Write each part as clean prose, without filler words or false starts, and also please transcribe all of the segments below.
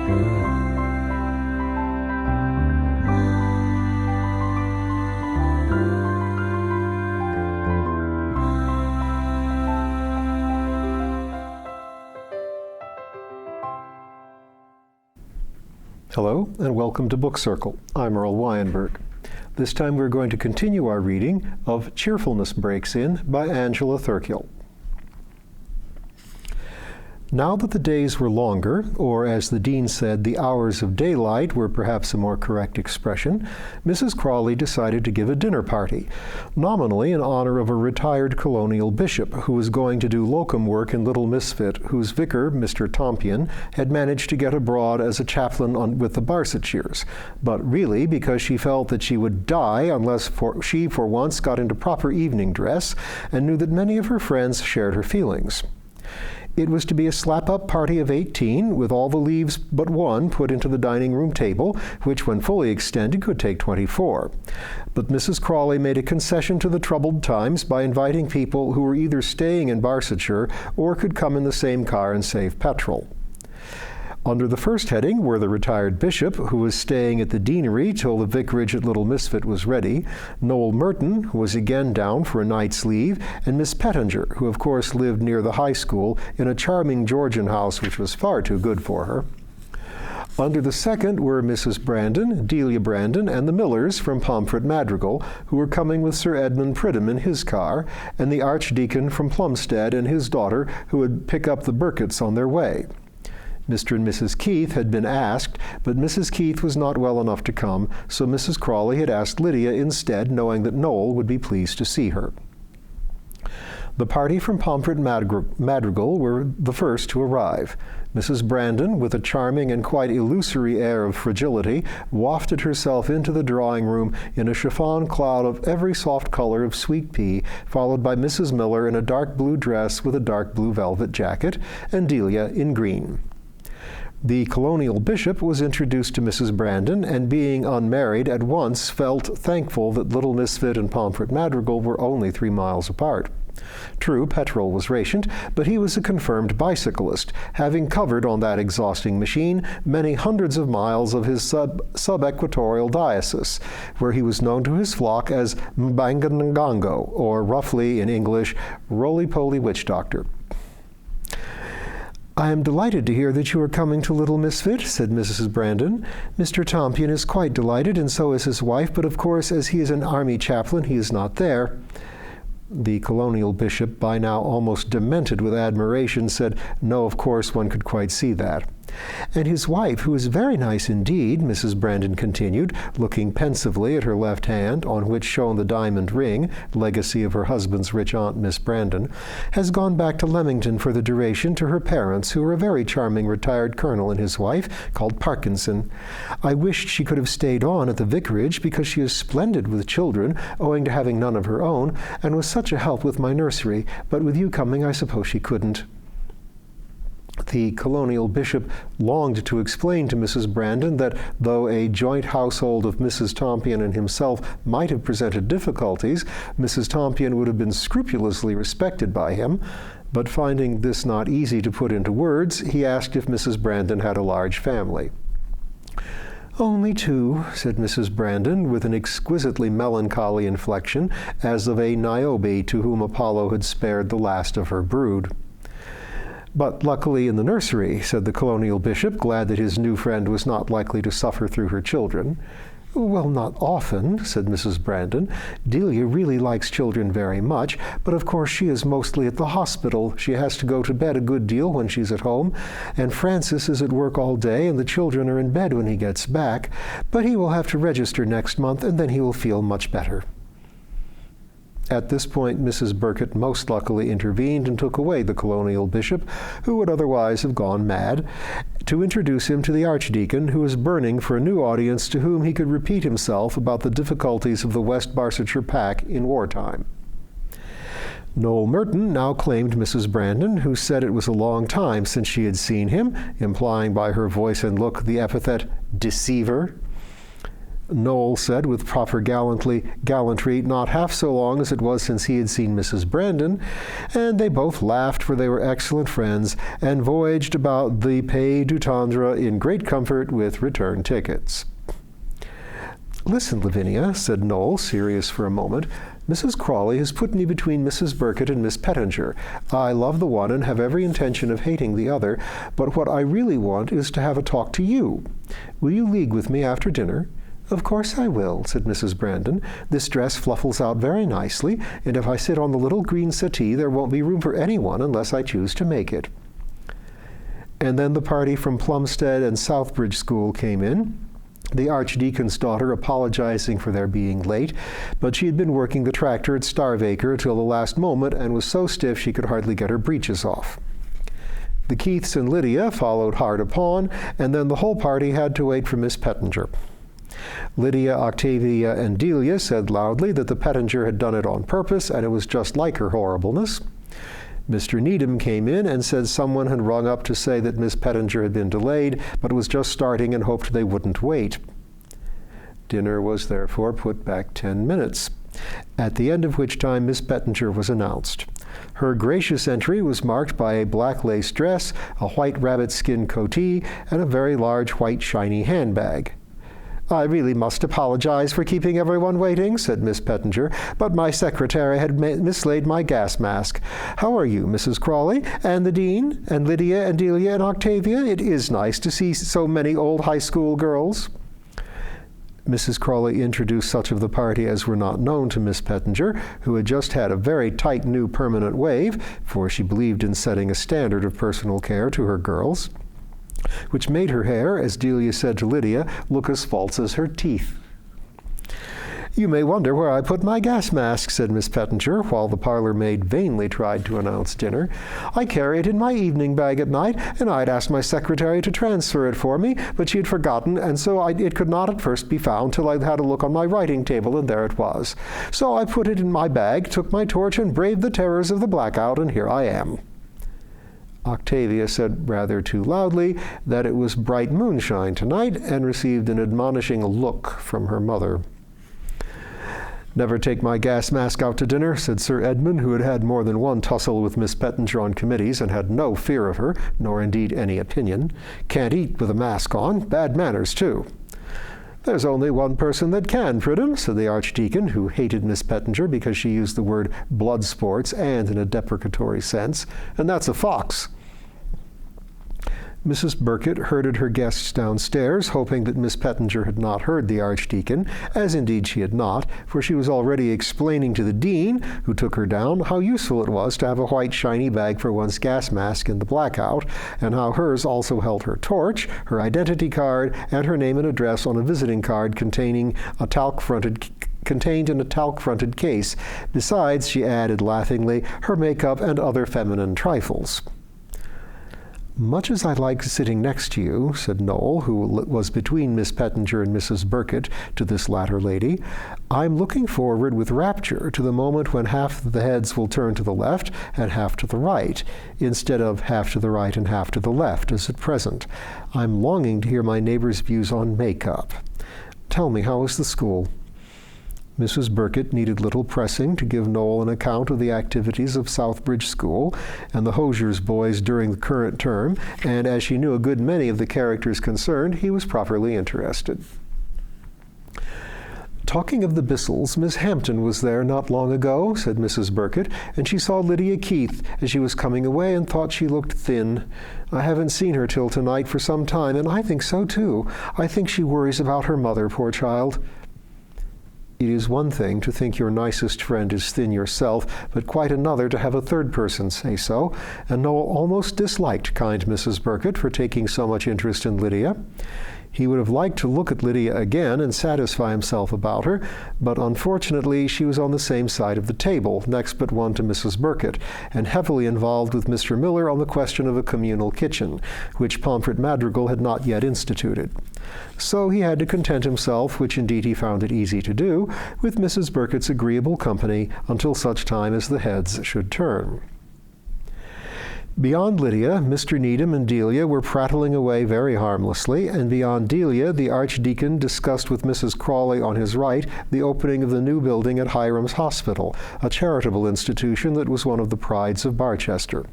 Hello, and welcome to Book Circle. I'm Earl Weinberg. This time we're going to continue our reading of Cheerfulness Breaks In by Angela Thurkill. Now that the days were longer, or as the dean said, the hours of daylight were perhaps a more correct expression, Mrs. Crawley decided to give a dinner party, nominally in honor of a retired colonial bishop who was going to do locum work in Little Misfit, whose vicar, Mr. Tompion, had managed to get abroad as a chaplain with the Barsetshires, but really because she felt that she would die unless she for once got into proper evening dress and knew that many of her friends shared her feelings. It was to be a slap-up party of 18, with all the leaves but one put into the dining room table, which when fully extended could take 24. But Mrs. Crawley made a concession to the troubled times by inviting people who were either staying in Barsetshire or could come in the same car and save petrol. Under the first heading were the retired bishop, who was staying at the deanery till the vicarage at Little Misfit was ready, Noel Merton, who was again down for a night's leave, and Miss Pettinger, who of course lived near the high school in a charming Georgian house which was far too good for her. Under the second were Mrs. Brandon, Delia Brandon, and the Millers from Pomfret Madrigal, who were coming with Sir Edmund Pridham in his car, and the Archdeacon from Plumstead and his daughter, who would pick up the Burketts on their way. Mr. and Mrs. Keith had been asked, but Mrs. Keith was not well enough to come, so Mrs. Crawley had asked Lydia instead, knowing that Noel would be pleased to see her. The party from Pomfret Madrigal were the first to arrive. Mrs. Brandon, with a charming and quite illusory air of fragility, wafted herself into the drawing room in a chiffon cloud of every soft color of sweet pea, followed by Mrs. Miller in a dark blue dress with a dark blue velvet jacket, and Delia in green. The colonial bishop was introduced to Mrs. Brandon, and being unmarried, at once felt thankful that Little Misfit and Pomfret Madrigal were only 3 miles apart. True, petrol was rationed, but he was a confirmed bicyclist, having covered on that exhausting machine many hundreds of miles of his sub-equatorial diocese, where he was known to his flock as Mbangangango, or roughly in English, roly-poly witch doctor. "I am delighted to hear that you are coming to Little Misfit," said Mrs. Brandon. "Mr. Tompion is quite delighted, and so is his wife, but of course, as he is an army chaplain, he is not there." The colonial bishop, by now almost demented with admiration, said, "No, of course, one could quite see that." "And his wife, who is very nice indeed," Mrs. Brandon continued, looking pensively at her left hand, on which shone the diamond ring, legacy of her husband's rich aunt, Miss Brandon, "has gone back to Leamington for the duration to her parents, who are a very charming retired colonel and his wife, called Parkinson. I wished she could have stayed on at the vicarage, because she is splendid with children, owing to having none of her own, and was such a help with my nursery, but with you coming, I suppose she couldn't." The colonial bishop longed to explain to Mrs. Brandon that though a joint household of Mrs. Tompion and himself might have presented difficulties, Mrs. Tompion would have been scrupulously respected by him, but finding this not easy to put into words, he asked if Mrs. Brandon had a large family. "Only 2, said Mrs. Brandon, with an exquisitely melancholy inflection, as of a Niobe to whom Apollo had spared the last of her brood. "But luckily in the nursery," said the colonial bishop, glad that his new friend was not likely to suffer through her children. "Well, not often," said Mrs. Brandon. "Delia really likes children very much, but of course she is mostly at the hospital. She has to go to bed a good deal when she's at home, and Francis is at work all day, and the children are in bed when he gets back. But he will have to register next month, and then he will feel much better." At this point, Mrs. Burkett most luckily intervened and took away the colonial bishop, who would otherwise have gone mad, to introduce him to the Archdeacon, who was burning for a new audience to whom he could repeat himself about the difficulties of the West Barsetshire pack in wartime. Noel Merton now claimed Mrs. Brandon, who said it was a long time since she had seen him, implying by her voice and look the epithet deceiver. Noel said with proper gallantry, not half so long as it was since he had seen Mrs. Brandon, and they both laughed, for they were excellent friends, and voyaged about the Pays du Tendre in great comfort with return tickets. "Listen, Lavinia," said Noel, serious for a moment. "Mrs. Crawley has put me between Mrs. Burkett and Miss Pettinger. I love the one and have every intention of hating the other, but what I really want is to have a talk to you. Will you league with me after dinner?" "Of course I will," said Mrs. Brandon. "This dress fluffles out very nicely, and if I sit on the little green settee, there won't be room for anyone unless I choose to make it." And then the party from Plumstead and Southbridge School came in, the Archdeacon's daughter apologizing for their being late, but she had been working the tractor at Starvacre till the last moment and was so stiff she could hardly get her breeches off. The Keiths and Lydia followed hard upon, and then the whole party had to wait for Miss Pettinger. Lydia, Octavia, and Delia said loudly that the Pettinger had done it on purpose, and it was just like her horribleness. Mr. Needham came in and said someone had rung up to say that Miss Pettinger had been delayed, but was just starting and hoped they wouldn't wait. Dinner was therefore put back 10 minutes, at the end of which time Miss Pettinger was announced. Her gracious entry was marked by a black lace dress, a white rabbit-skin coatee, and a very large white shiny handbag. "I really must apologize for keeping everyone waiting," said Miss Pettinger, "but my secretary had mislaid my gas mask. How are you, Mrs. Crawley, and the Dean, and Lydia, and Delia, and Octavia? It is nice to see so many old high school girls." Mrs. Crawley introduced such of the party as were not known to Miss Pettinger, who had just had a very tight new permanent wave, for she believed in setting a standard of personal care to her girls, which made her hair, as Delia said to Lydia, look as false as her teeth. "You may wonder where I put my gas mask," said Miss Pettinger, while the parlor maid vainly tried to announce dinner. "I carry it in my evening bag at night, and I'd asked my secretary to transfer it for me, but she had forgotten, and so it could not at first be found till I had a look on my writing table, and there it was. So I put it in my bag, took my torch, and braved the terrors of the blackout, and here I am." Octavia said rather too loudly that it was bright moonshine tonight, and received an admonishing look from her mother. "Never take my gas mask out to dinner," said Sir Edmund, who had had more than one tussle with Miss Pettinger on committees and had no fear of her, nor indeed any opinion. "Can't eat with a mask on. Bad manners, too." "There's only one person that can, Pridham," said the Archdeacon, who hated Miss Pettinger because she used the word blood sports and in a deprecatory sense, "and that's a fox." Mrs. Burkett herded her guests downstairs, hoping that Miss Pettinger had not heard the Archdeacon, as indeed she had not, for she was already explaining to the Dean, who took her down, how useful it was to have a white shiny bag for one's gas mask in the blackout, and how hers also held her torch, her identity card, and her name and address on a visiting card contained in a talc-fronted case. Besides, she added laughingly, her makeup and other feminine trifles. "Much as I like sitting next to you," said Noel, who was between Miss Pettinger and Mrs. Burkett, to this latter lady, "I'm looking forward with rapture to the moment when half the heads will turn to the left and half to the right, instead of half to the right and half to the left, as at present. I'm longing to hear my neighbors' views on makeup. Tell me, how is the school?" Mrs. Burkett needed little pressing to give Noel an account of the activities of Southbridge School and the Hosiers boys during the current term, and as she knew a good many of the characters concerned, he was properly interested. "Talking of the Bissells, Miss Hampton was there not long ago," said Mrs. Burkett, "and she saw Lydia Keith as she was coming away and thought she looked thin. I haven't seen her till tonight for some time, and I think so too. I think she worries about her mother, poor child." It is one thing to think your nicest friend is thin yourself, but quite another to have a third person say so, and Noel almost disliked kind Mrs. Burkett for taking so much interest in Lydia. He would have liked to look at Lydia again and satisfy himself about her, but unfortunately she was on the same side of the table, next but one to Mrs. Burkett, and heavily involved with Mr. Miller on the question of a communal kitchen, which Pomfret Madrigal had not yet instituted. So he had to content himself, which indeed he found it easy to do, with Mrs. Burkett's agreeable company until such time as the heads should turn. Beyond Lydia, Mr. Needham and Delia were prattling away very harmlessly, and beyond Delia, the Archdeacon discussed with Mrs. Crawley on his right the opening of the new building at Hiram's Hospital, a charitable institution that was one of the prides of Barchester.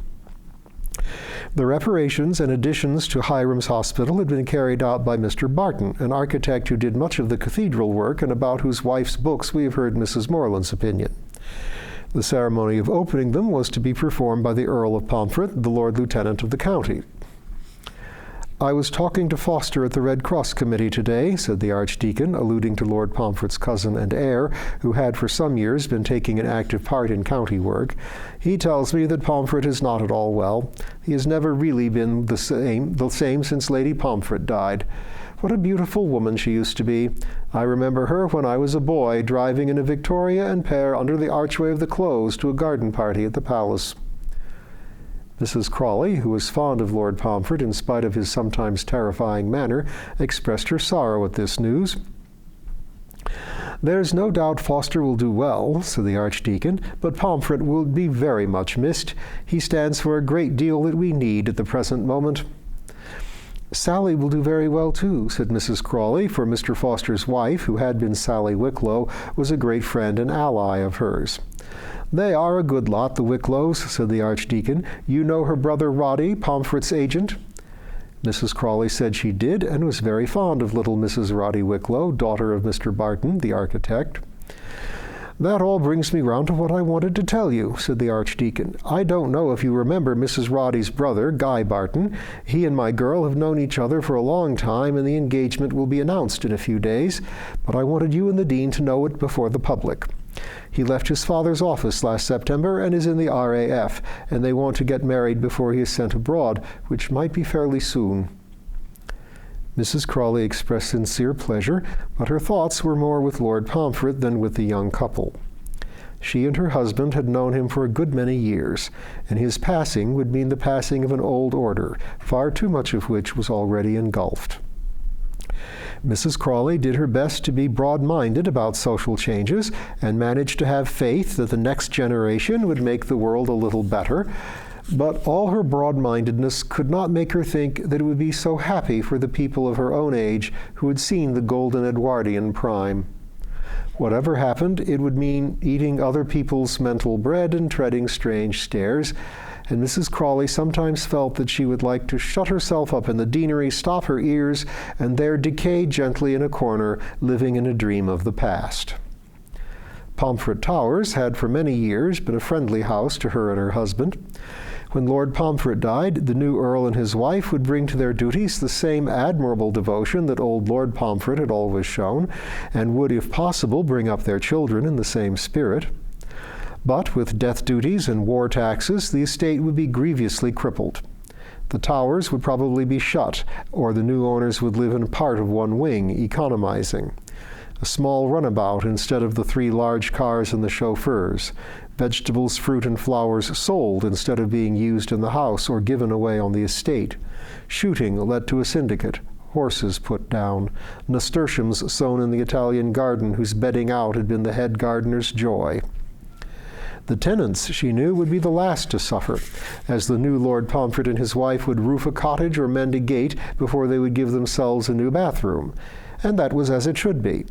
The reparations and additions to Hiram's Hospital had been carried out by Mr. Barton, an architect who did much of the cathedral work and about whose wife's books we have heard Mrs. Morland's opinion. The ceremony of opening them was to be performed by the Earl of Pomfret, the Lord Lieutenant of the county. "I was talking to Foster at the Red Cross Committee today," said the Archdeacon, alluding to Lord Pomfret's cousin and heir, who had for some years been taking an active part in county work. "He tells me that Pomfret is not at all well. He has never really been the same since Lady Pomfret died. What a beautiful woman she used to be. I remember her when I was a boy, driving in a Victoria and pair under the archway of the Close to a garden party at the palace." Mrs. Crawley, who was fond of Lord Pomfret in spite of his sometimes terrifying manner, expressed her sorrow at this news. "There's no doubt Foster will do well," said the Archdeacon, "but Pomfret will be very much missed. He stands for a great deal that we need at the present moment." "Sally will do very well, too," said Mrs. Crawley, for Mr. Foster's wife, who had been Sally Wicklow, was a great friend and ally of hers. "They are a good lot, the Wicklows," said the Archdeacon. "You know her brother Roddy, Pomfret's agent?" Mrs. Crawley said she did, and was very fond of little Mrs. Roddy Wicklow, daughter of Mr. Barton, the architect. "That all brings me round to what I wanted to tell you," said the Archdeacon. "I don't know if you remember Mrs. Roddy's brother, Guy Barton. He and my girl have known each other for a long time, and the engagement will be announced in a few days, but I wanted you and the Dean to know it before the public. He left his father's office last September and is in the RAF, and they want to get married before he is sent abroad, which might be fairly soon." Mrs. Crawley expressed sincere pleasure, but her thoughts were more with Lord Pomfret than with the young couple. She and her husband had known him for a good many years, and his passing would mean the passing of an old order, far too much of which was already engulfed. Mrs. Crawley did her best to be broad-minded about social changes and managed to have faith that the next generation would make the world a little better, but all her broad-mindedness could not make her think that it would be so happy for the people of her own age who had seen the golden Edwardian prime. Whatever happened, it would mean eating other people's mental bread and treading strange stairs, and Mrs. Crawley sometimes felt that she would like to shut herself up in the deanery, stop her ears, and there decay gently in a corner, living in a dream of the past. Pomfret Towers had for many years been a friendly house to her and her husband. When Lord Pomfret died, the new Earl and his wife would bring to their duties the same admirable devotion that old Lord Pomfret had always shown, and would, if possible, bring up their children in the same spirit. But with death duties and war taxes, the estate would be grievously crippled. The Towers would probably be shut, or the new owners would live in part of one wing, economizing. A small runabout instead of the 3 large cars and the chauffeurs. Vegetables, fruit, and flowers sold instead of being used in the house or given away on the estate. Shooting let to a syndicate. Horses put down. Nasturtiums sown in the Italian garden whose bedding out had been the head gardener's joy. The tenants, she knew, would be the last to suffer, as the new Lord Pomfret and his wife would roof a cottage or mend a gate before they would give themselves a new bathroom. And that was as it should be.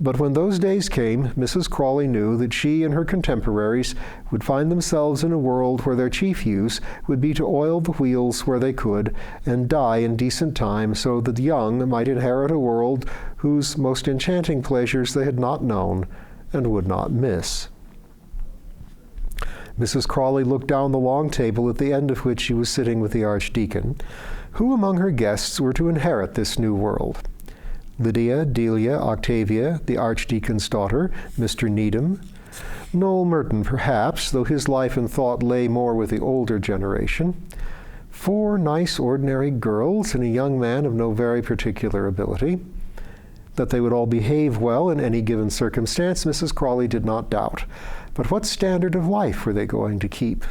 But when those days came, Mrs. Crawley knew that she and her contemporaries would find themselves in a world where their chief use would be to oil the wheels where they could and die in decent time so that the young might inherit a world whose most enchanting pleasures they had not known and would not miss. Mrs. Crawley looked down the long table at the end of which she was sitting with the Archdeacon. Who among her guests were to inherit this new world? Lydia, Delia, Octavia, the Archdeacon's daughter, Mr. Needham. Noel Merton, perhaps, though his life and thought lay more with the older generation. 4 nice, ordinary girls and a young man of no very particular ability. That they would all behave well in any given circumstance, Mrs. Crawley did not doubt. But what standard of life were they going to keep?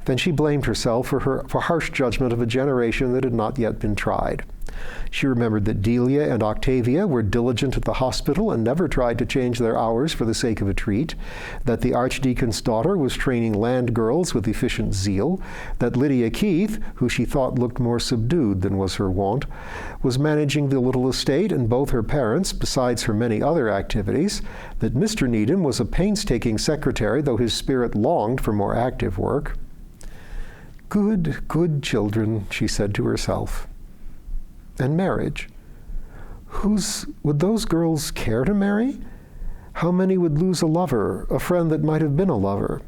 Then she blamed herself for her harsh judgment of a generation that had not yet been tried. She remembered that Delia and Octavia were diligent at the hospital and never tried to change their hours for the sake of a treat, that the archdeacon's daughter was training land girls with efficient zeal, that Lydia Keith, who she thought looked more subdued than was her wont, was managing the little estate and both her parents, besides her many other activities, that Mr. Needham was a painstaking secretary, though his spirit longed for more active work. Good, good children, she said to herself. And marriage. Would those girls care to marry? How many would lose a lover, a friend that might have been a lover?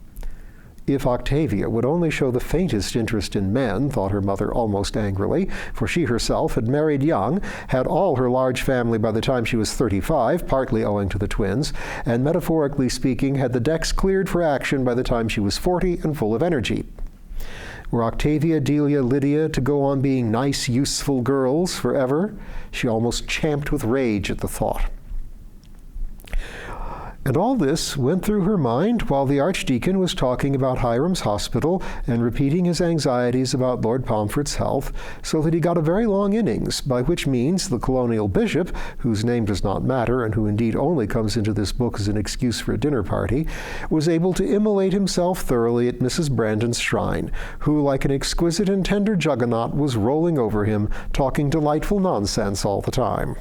If Octavia would only show the faintest interest in men, thought her mother almost angrily, for she herself had married young, had all her large family by the time she was 35, partly owing to the twins, and metaphorically speaking, had the decks cleared for action by the time she was 40 and full of energy. Were Octavia, Delia, Lydia to go on being nice, useful girls forever? She almost champed with rage at the thought. And all this went through her mind while the archdeacon was talking about Hiram's hospital and repeating his anxieties about Lord Pomfret's health, so that he got a very long innings, by which means the colonial bishop, whose name does not matter and who indeed only comes into this book as an excuse for a dinner party, was able to immolate himself thoroughly at Mrs. Brandon's shrine, who, like an exquisite and tender juggernaut, was rolling over him, talking delightful nonsense all the time.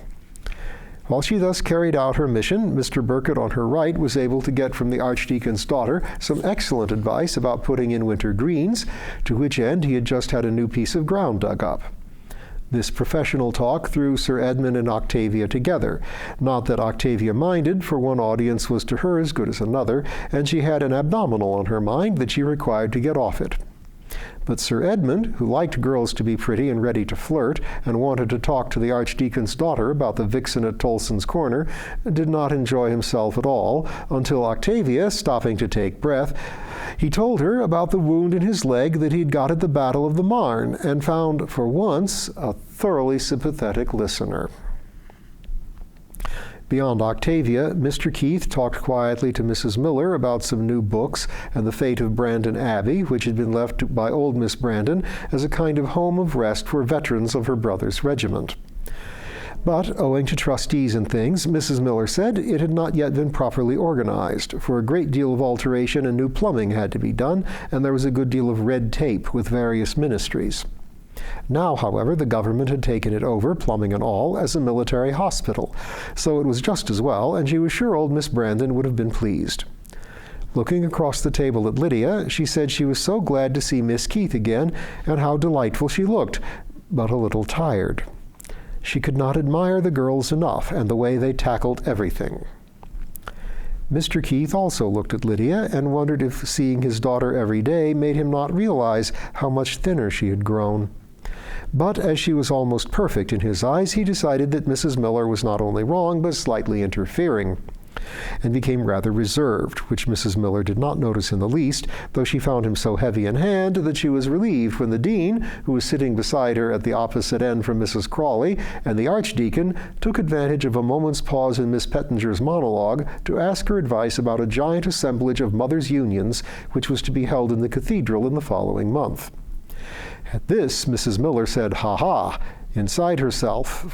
While she thus carried out her mission, Mr. Burkett on her right was able to get from the archdeacon's daughter some excellent advice about putting in winter greens, to which end he had just had a new piece of ground dug up. This professional talk threw Sir Edmund and Octavia together. Not that Octavia minded, for one audience was to her as good as another, and she had an abdominal on her mind that she required to get off it. But Sir Edmund, who liked girls to be pretty and ready to flirt, and wanted to talk to the archdeacon's daughter about the vixen at Tolson's Corner, did not enjoy himself at all, until Octavia, stopping to take breath, he told her about the wound in his leg that he'd got at the Battle of the Marne, and found, for once, a thoroughly sympathetic listener. Beyond Octavia, Mr. Keith talked quietly to Mrs. Miller about some new books and the fate of Brandon Abbey, which had been left by old Miss Brandon as a kind of home of rest for veterans of her brother's regiment. But, owing to trustees and things, Mrs. Miller said it had not yet been properly organized, for a great deal of alteration and new plumbing had to be done, and there was a good deal of red tape with various ministries. Now, however, the government had taken it over, plumbing and all, as a military hospital, so it was just as well, and she was sure old Miss Brandon would have been pleased. Looking across the table at Lydia, she said she was so glad to see Miss Keith again, and how delightful she looked, but a little tired. She could not admire the girls enough, and the way they tackled everything. Mr. Keith also looked at Lydia and wondered if seeing his daughter every day made him not realize how much thinner she had grown. But as she was almost perfect in his eyes, he decided that Mrs. Miller was not only wrong, but slightly interfering, and became rather reserved, which Mrs. Miller did not notice in the least, though she found him so heavy in hand that she was relieved when the dean, who was sitting beside her at the opposite end from Mrs. Crawley, and the archdeacon took advantage of a moment's pause in Miss Pettinger's monologue to ask her advice about a giant assemblage of mothers' unions which was to be held in the cathedral in the following month. At this, Mrs. Miller said, "Ha-ha," inside herself,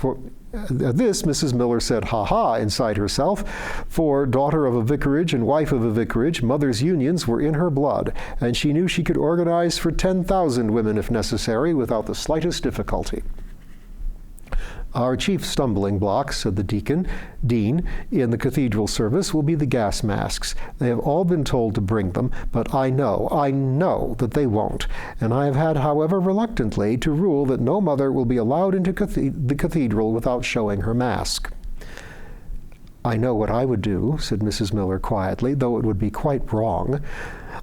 for daughter of a vicarage and wife of a vicarage, mothers' unions were in her blood, and she knew she could organize for 10,000 women if necessary without the slightest difficulty. Our chief stumbling block, said the dean, in the cathedral service will be the gas masks. They have all been told to bring them, but I know that they won't, and I have had, however reluctantly, to rule that no mother will be allowed into the cathedral without showing her mask. I know what I would do, said Mrs. Miller quietly, though it would be quite wrong.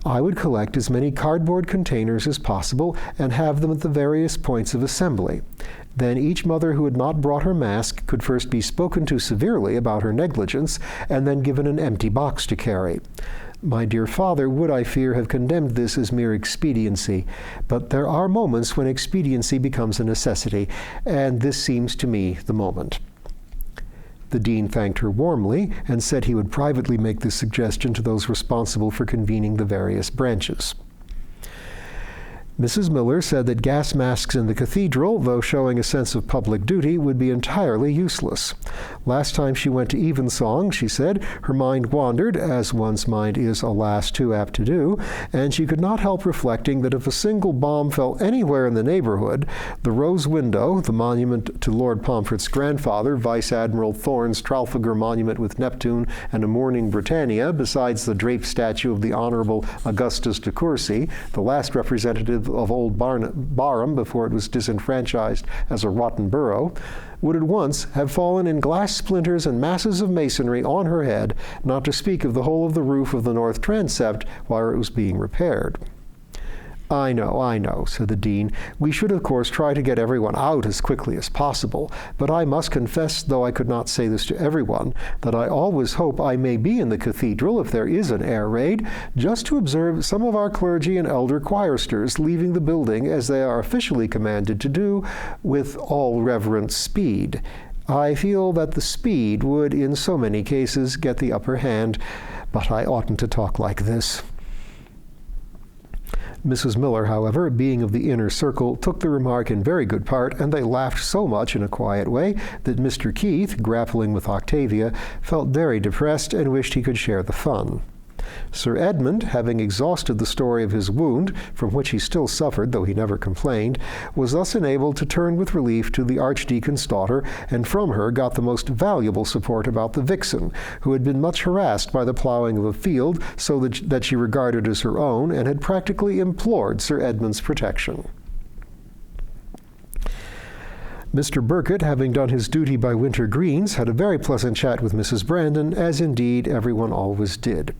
I would collect as many cardboard containers as possible and have them at the various points of assembly. Then each mother who had not brought her mask could first be spoken to severely about her negligence, and then given an empty box to carry. My dear father would, I fear, have condemned this as mere expediency, but there are moments when expediency becomes a necessity, and this seems to me the moment. The dean thanked her warmly and said he would privately make this suggestion to those responsible for convening the various branches. Mrs. Miller said that gas masks in the cathedral, though showing a sense of public duty, would be entirely useless. Last time she went to Evensong, she said, her mind wandered, as one's mind is, alas, too apt to do, and she could not help reflecting that if a single bomb fell anywhere in the neighborhood, the Rose Window, the monument to Lord Pomfret's grandfather, Vice Admiral Thorne's Trafalgar Monument with Neptune and a mourning Britannia, besides the draped statue of the Honorable Augustus de Courcy, the last representative of Old Barham before it was disenfranchised as a rotten borough, would at once have fallen in glass splinters and masses of masonry on her head, not to speak of the whole of the roof of the north transept while it was being repaired. I know, said the dean. We should, of course, try to get everyone out as quickly as possible, but I must confess, though I could not say this to everyone, that I always hope I may be in the cathedral if there is an air raid, just to observe some of our clergy and elder choiristers leaving the building as they are officially commanded to do, with all reverent speed. I feel that the speed would, in so many cases, get the upper hand, but I oughtn't to talk like this. Mrs. Miller, however, being of the inner circle, took the remark in very good part, and they laughed so much in a quiet way that Mr. Keith, grappling with Octavia, felt very depressed and wished he could share the fun. Sir Edmund, having exhausted the story of his wound, from which he still suffered, though he never complained, was thus enabled to turn with relief to the Archdeacon's daughter, and from her got the most valuable support about the vixen, who had been much harassed by the ploughing of a field, so that she regarded as her own, and had practically implored Sir Edmund's protection. Mr. Burkett, having done his duty by Winter Greens, had a very pleasant chat with Mrs. Brandon, as indeed everyone always did.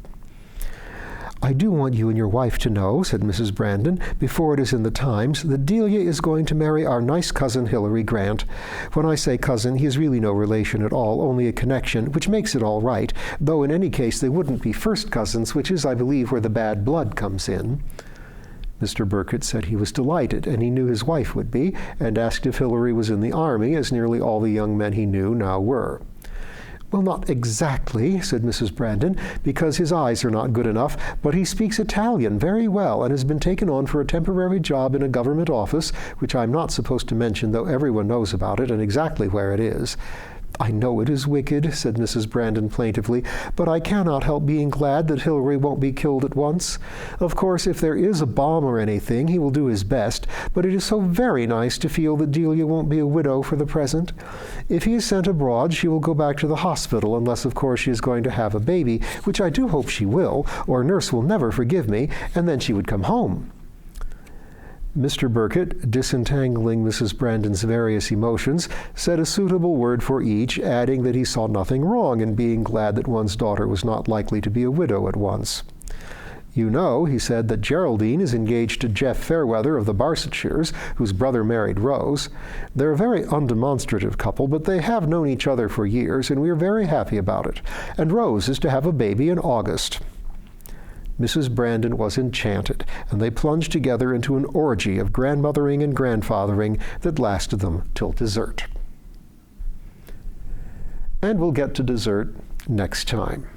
I do want you and your wife to know, said Mrs. Brandon, before it is in the Times, that Delia is going to marry our nice cousin Hilary Grant. When I say cousin, he is really no relation at all, only a connection, which makes it all right, though in any case they wouldn't be first cousins, which is, I believe, where the bad blood comes in. Mr. Burkett said he was delighted, and he knew his wife would be, and asked if Hilary was in the army, as nearly all the young men he knew now were. Well, not exactly, said Mrs. Brandon, because his eyes are not good enough, but he speaks Italian very well and has been taken on for a temporary job in a government office, which I'm not supposed to mention, though everyone knows about it and exactly where it is. I know it is wicked, said Mrs. Brandon plaintively, but I cannot help being glad that Hilary won't be killed at once. Of course, if there is a bomb or anything, he will do his best, but it is so very nice to feel that Delia won't be a widow for the present. If he is sent abroad, she will go back to the hospital, unless, of course, she is going to have a baby, which I do hope she will, or nurse will never forgive me, and then she would come home. Mr. Burkett, disentangling Mrs. Brandon's various emotions, said a suitable word for each, adding that he saw nothing wrong in being glad that one's daughter was not likely to be a widow at once. You know, he said, that Geraldine is engaged to Jeff Fairweather of the Barsetshires, whose brother married Rose. They're a very undemonstrative couple, but they have known each other for years, and we are very happy about it. And Rose is to have a baby in August. Mrs. Brandon was enchanted, and they plunged together into an orgy of grandmothering and grandfathering that lasted them till dessert. And we'll get to dessert next time.